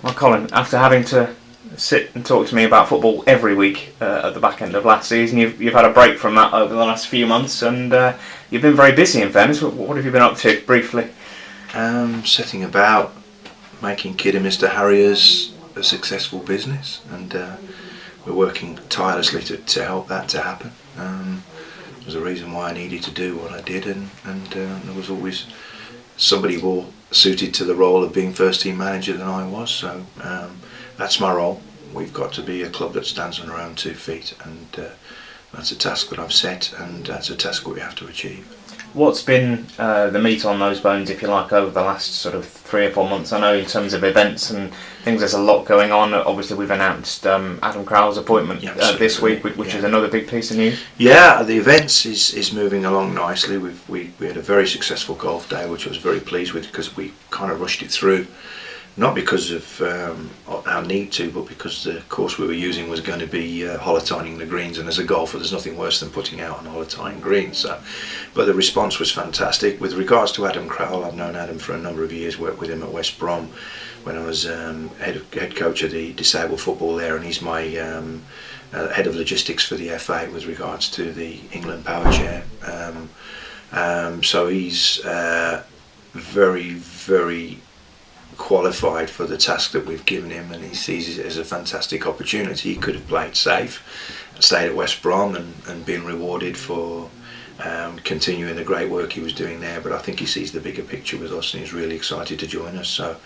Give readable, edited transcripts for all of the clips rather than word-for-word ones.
Well, Colin, after having to sit and talk to me about football every week at the back end of last season, you've had a break from that over the last few months, and you've been very busy, in fairness. What have you been up to, briefly? Setting about making Kidderminster Harriers a successful business, and we're working tirelessly to help that to happen. There's a reason why I needed to do what I did, and there was always somebody more suited to the role of being first team manager than I was, so that's my role. We've got to be a club that stands on our own 2 feet, and that's a task that I've set, and that's a task that we have to achieve. What's been the meat on those bones, if you like, over the last sort of 3 or 4 months? I know in terms of events and things, there's a lot going on. Obviously, we've announced Adam Crowell's appointment this week, which is another big piece of news. Yeah, the events is moving along nicely. We had a very successful golf day, which I was very pleased with, because we kind of rushed it through. Not because of our need to, but because the course we were using was going to be holotining the greens, and as a golfer there's nothing worse than putting out on holotying greens. So, but the response was fantastic. With regards to Adam Crowell, I've known Adam for a number of years, worked with him at West Brom when I was head coach of the disabled football there, and he's my head of logistics for the FA with regards to the England Power Chair. So he's very, very qualified for the task that we've given him, and he sees it as a fantastic opportunity. He could have played safe, stayed at West Brom and been rewarded for continuing the great work he was doing there, but I think he sees the bigger picture with us, and he's really excited to join us. So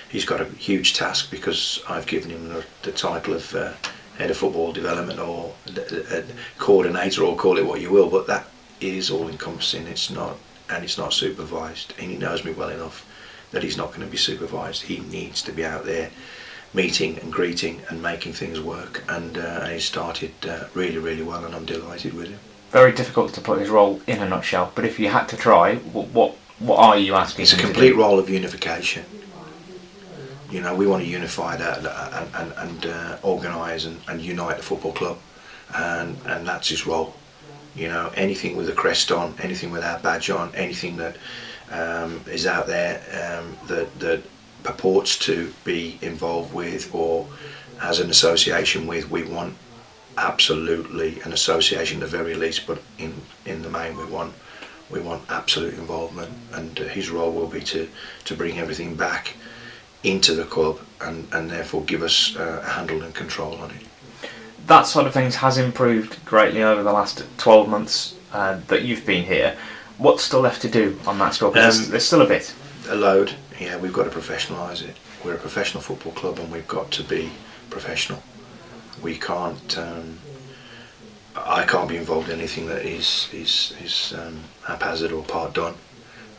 he's got a huge task, because I've given him the title of head of football development, or coordinator, or call it what you will, but that is all encompassing. It's not supervised, and he knows me well enough that he's not going to be supervised. He needs to be out there meeting and greeting and making things work, and he started really, really well, and I'm delighted with him. Very difficult to put his role in a nutshell, but if you had to try, what are you asking? It's a complete role of unification. You know, we want to unify that and organise and unite the football club, and that's his role. You know, anything with a crest on, anything with our badge on, anything that is out there that purports to be involved with or has an association with, we want absolutely an association at the very least, but in the main we want absolute involvement, and his role will be to bring everything back into the club and therefore give us a handle and control on it. That sort of things has improved greatly over the last 12 months that you've been here. What's still left to do on that score? There's still a bit. A load. Yeah, we've got to professionalise it. We're a professional football club, and we've got to be professional. We can't. I can't be involved in anything that is haphazard or part done.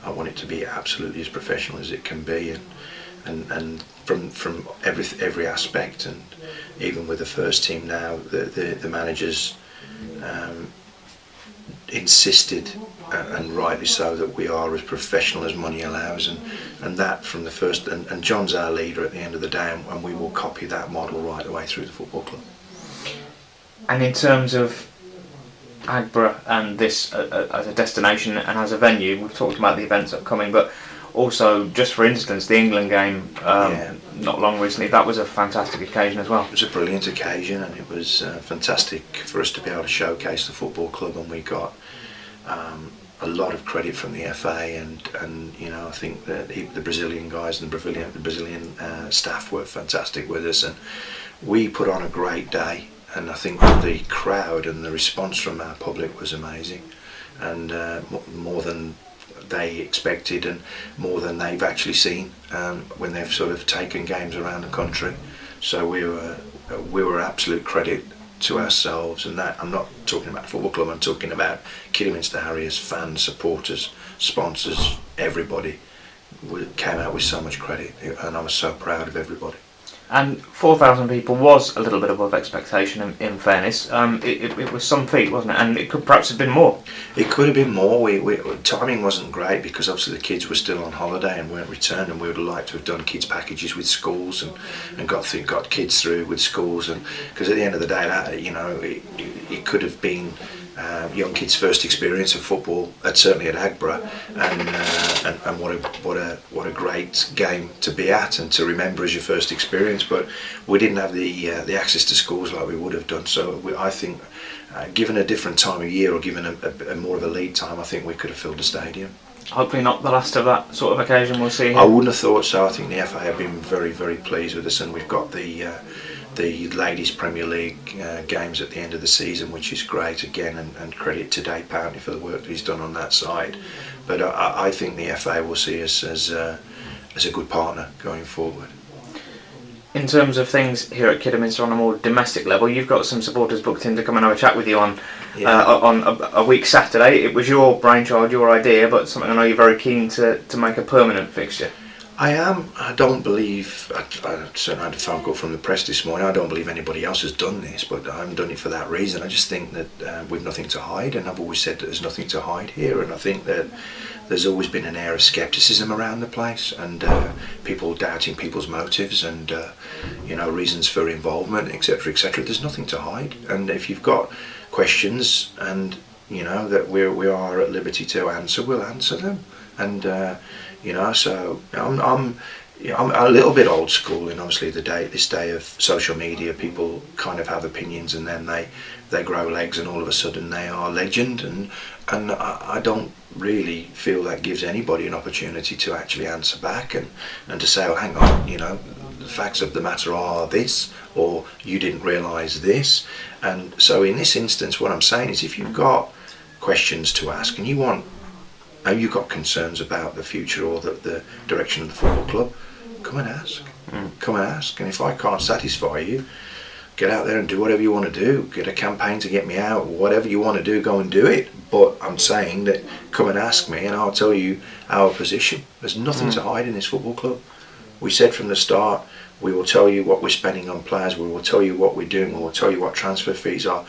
I want it to be absolutely as professional as it can be, and from every aspect, and even with the first team now, the managers insisted, and rightly so, that we are as professional as money allows, and that from the first, and John's our leader at the end of the day, and we will copy that model right the way through the football club. And in terms of Agborough and this as a destination and as a venue, we've talked about the events upcoming, but also, just for instance, the England game not long recently, that was a fantastic occasion as well. It was a brilliant occasion, and it was fantastic for us to be able to showcase the football club, and we got a lot of credit from the FA, and you know, I think that the Brazilian guys and the Brazilian staff were fantastic with us, and we put on a great day, and I think that the crowd and the response from our public was amazing, and more than they expected, and more than they've actually seen when they've sort of taken games around the country. So we were absolute credit to ourselves, and that I'm not talking about the football club, I'm talking about Kidderminster Harriers, fans, supporters, sponsors, everybody came out with so much credit, and I was so proud of everybody. And 4,000 people was a little bit above expectation, in fairness. It was some feat, wasn't it? And it could perhaps have been more. It could have been more. Timing wasn't great, because obviously the kids were still on holiday and weren't returned, and we would have liked to have done kids packages with schools and got kids through with schools, and because at the end of the day, that, you know, it could have been young kids' first experience of football, certainly at Agborough, and what a great game to be at and to remember as your first experience. But we didn't have the access to schools like we would have done. So I think, given a different time of year or given a more of a lead time, I think we could have filled the stadium. Hopefully not the last of that sort of occasion we'll see here. I wouldn't have thought so. I think the FA have been very, very pleased with us, and we've got the Ladies Premier League games at the end of the season, which is great again, and credit to Dave Pountney for the work that he's done on that side. But I think the FA will see us as a good partner going forward. In terms of things here at Kidderminster on a more domestic level, you've got some supporters booked in to come and have a chat with you on a week Saturday. It was your brainchild, your idea, but something I know you're very keen to make a permanent fixture. I am. I don't believe, I certainly had a phone call from the press this morning, I don't believe anybody else has done this, but I haven't done it for that reason. I just think that we've nothing to hide, and I've always said that there's nothing to hide here, and I think that there's always been an air of scepticism around the place, and people doubting people's motives and reasons for involvement, etc., etc. There's nothing to hide, and if you've got questions and that we are at liberty to answer, we'll answer them. And so I'm a little bit old school, and obviously this day of social media, people kind of have opinions, and then they grow legs, and all of a sudden they are legend, and I don't really feel that gives anybody an opportunity to actually answer back and to say, oh, hang on, the facts of the matter are this, or you didn't realise this. And so in this instance, what I'm saying is, if you've got questions to ask and you've got concerns about the future or the direction of the football club, come and ask. Come and ask. And if I can't satisfy you, get out there and do whatever you want to do. Get a campaign to get me out. Whatever you want to do, go and do it. But I'm saying that come and ask me, and I'll tell you our position. There's nothing to hide in this football club. We said from the start, we will tell you what we're spending on players. We will tell you what we're doing. We will tell you what transfer fees are.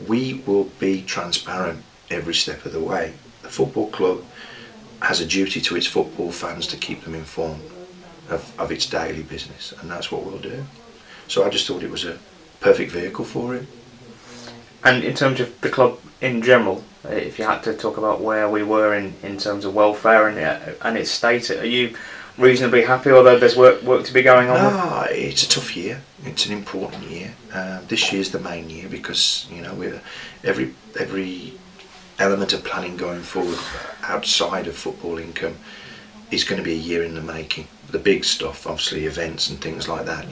We will be transparent every step of the way. The football club has a duty to its football fans to keep them informed of its daily business, and that's what we'll do. So I just thought it was a perfect vehicle for it. And in terms of the club in general, if you had to talk about where we were in terms of welfare and its state, are you reasonably happy, although there's work to be going on? No, it's a tough year. It's an important year. This year's the main year because we're every element of planning going forward outside of football income is going to be a year in the making. The big stuff, obviously, events and things like that.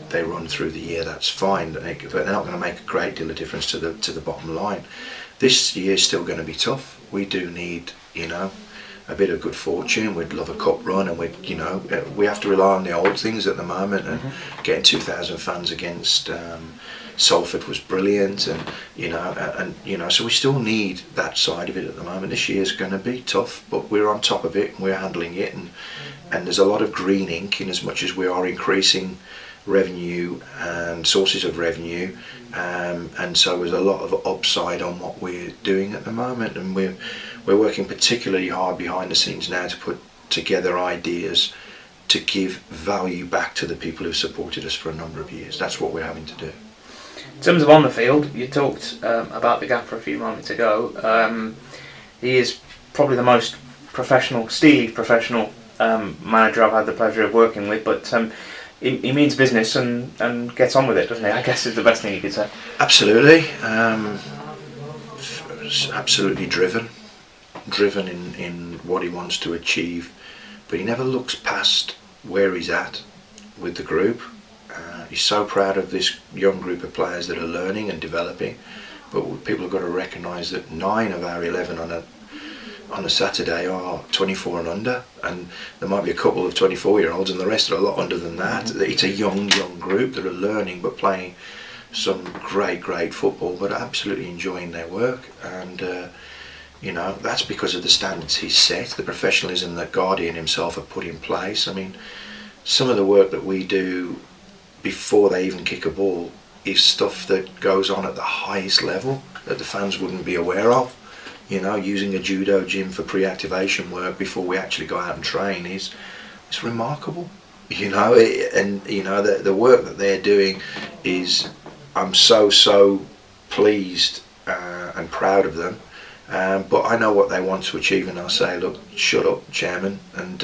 They run through the year. That's fine, but they're not going to make a great deal of difference to the bottom line. This year's still going to be tough. We do need a bit of good fortune. We'd love a cup run, and we have to rely on the old things at the moment. And getting 2,000 fans against Salford was brilliant, and so we still need that side of it at the moment. This year's going to be tough, but we're on top of it and we're handling it, and there's a lot of green ink in as much as we are increasing revenue and sources of revenue, and so there's a lot of upside on what we're doing at the moment, and we're working particularly hard behind the scenes now to put together ideas to give value back to the people who've supported us for a number of years. That's what we're having to do. In terms of on the field, you talked about the gaffer a few moments ago. He is probably the most steely professional manager I've had the pleasure of working with, but he means business and gets on with it, doesn't he? I guess is the best thing you could say. Absolutely. Absolutely driven in what he wants to achieve, but he never looks past where he's at with the group. He's so proud of this young group of players that are learning and developing, but people have got to recognise that 9 of our 11 on a Saturday are 24 and under, and there might be a couple of 24-year-olds, and the rest are a lot under than that. It's a young group that are learning but playing some great football, but absolutely enjoying their work, and that's because of the standards he's set, the professionalism that Guardian himself have put in place. I mean, some of the work that we do before they even kick a ball is stuff that goes on at the highest level that the fans wouldn't be aware of. Using a judo gym for pre-activation work before we actually go out and train it's remarkable. The work that they're doing is, I'm so pleased and proud of them. But I know what they want to achieve, and I'll say, look, shut up, Chairman, and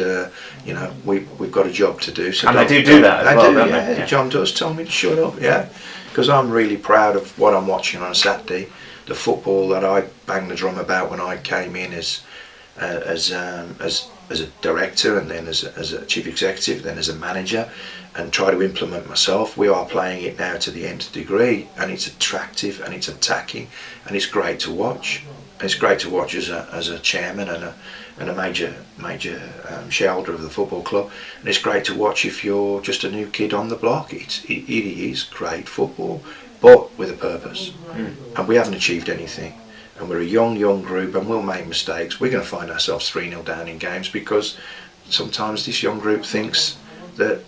you know, we've got a job to do. So and they do that as well, don't they? Yeah. John does tell me to shut up, yeah, because I'm really proud of what I'm watching on a Saturday. The football that I banged the drum about when I came in as a director, and then as a chief executive, then as a manager, and try to implement myself. We are playing it now to the nth degree, and it's attractive and it's attacking, and it's great to watch. It's great to watch as a chairman and a major shareholder of the football club, and it's great to watch if you're just a new kid on the block. It is great football, but with a purpose. And we haven't achieved anything, and we're a young group, and we'll make mistakes. We're going to find ourselves 3-0 down in games, because sometimes this young group thinks that,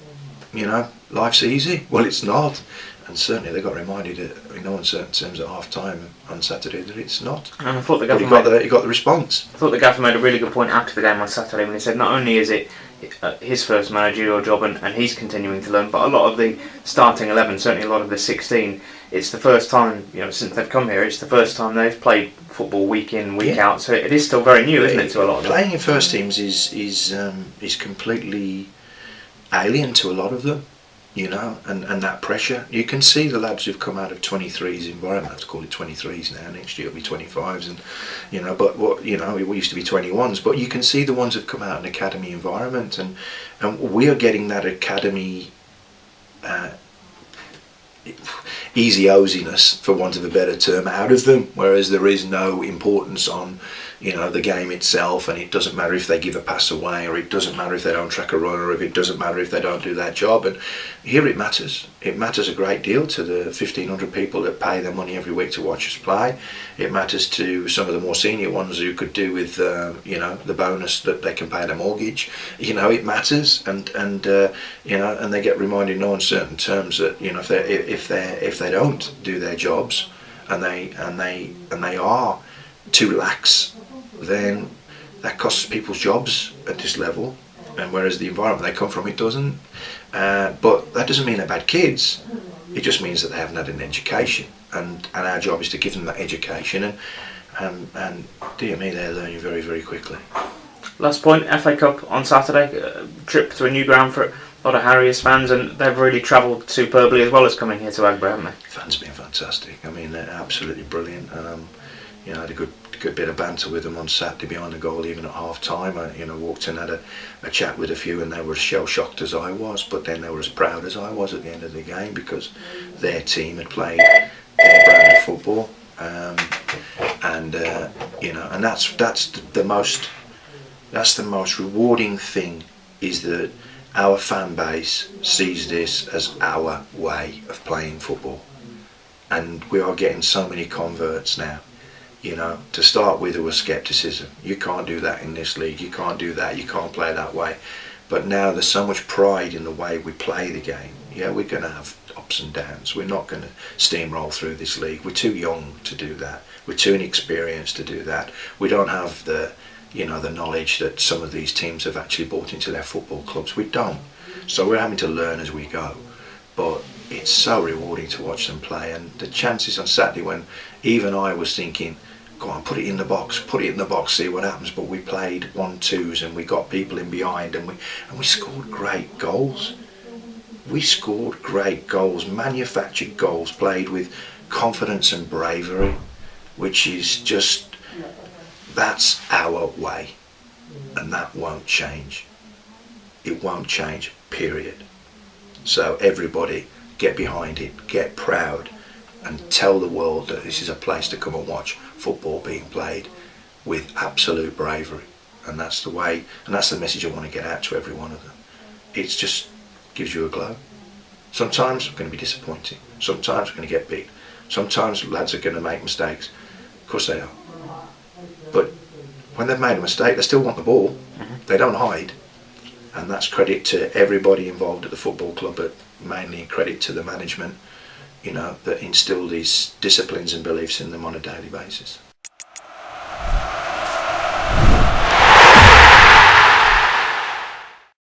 you know, life's easy. Well, it's not. And certainly they got reminded in no uncertain terms at half time on Saturday that it's not. And I thought the But gaffer he got the response. I thought the gaffer made a really good point after the game on Saturday when he said not only is it his first managerial job and he's continuing to learn, but a lot of the starting 11, certainly a lot of the 16, it's the first time, you know, since they've come here, it's the first time they've played football week in, week out. So it is still very new, isn't it, to a lot of them? Playing in first teams is completely alien to a lot of them. You know, and that pressure. You can see the lads who've come out of 23s environment. I have to call it 23s now. Next year it'll be 25s, and you know. But what you know, we used to be 21s. But you can see the ones who've come out in an academy environment, and we are getting that academy easy-osiness, for want of a better term, out of them. Whereas there is no importance on, you know, the game itself, and it doesn't matter if they give a pass away, or it doesn't matter if they don't track a runner, or if it doesn't matter if they don't do that job. And here it matters. It matters a great deal to the 1,500 people that pay their money every week to watch us play. It matters to some of the more senior ones who could do with, you know, the bonus that they can pay their mortgage. You know, it matters, and you know, and they get reminded in no uncertain terms that, you know, if they don't do their jobs, and they are too lax, then that costs people's jobs at this level. And whereas the environment they come from, it doesn't. But that doesn't mean they're bad kids. It just means that they haven't had an education, and our job is to give them that education. And dear me, they're learning very, very quickly. Last point, FA Cup on Saturday, trip to a new ground for a lot of Harriers fans, and they've really travelled superbly as well as coming here to Aggborough, haven't they? Fans have been fantastic. I mean, they're absolutely brilliant. And you know, I had a good bit of banter with them on Saturday behind the goal, even at half time. I, you know, walked in, had a chat with a few, and they were as shell shocked as I was, but then they were as proud as I was at the end of the game, because their team had played their brand of football. You know, and that's the most rewarding thing, is that our fan base sees this as our way of playing football, and we are getting so many converts now. You know, to start with, there was scepticism. You can't do that in this league, you can't do that, you can't play that way. But now there's so much pride in the way we play the game. Yeah, we're going to have ups and downs. We're not going to steamroll through this league. We're too young to do that. We're too inexperienced to do that. We don't have the, you know, the knowledge that some of these teams have actually brought into their football clubs. We don't. So we're having to learn as we go. But it's so rewarding to watch them play. And the chances on Saturday, when even I was thinking, go on, put it in the box, see what happens. But we played 1-2s, and we got people in behind, and we scored great goals. We scored great goals, manufactured goals, played with confidence and bravery, which is just, that's our way, and that won't change. It won't change, period. So everybody, get behind it, get proud, and tell the world that this is a place to come and watch football being played with absolute bravery. And that's the way, and that's the message I want to get out to every one of them. It's just gives you a glow. Sometimes it's going to be disappointing. Sometimes we're going to get beat. Sometimes lads are going to make mistakes. Of course they are. But when they've made a mistake, they still want the ball. They don't hide. And that's credit to everybody involved at the football club, but mainly credit to the management, you know, that instill these disciplines and beliefs in them on a daily basis.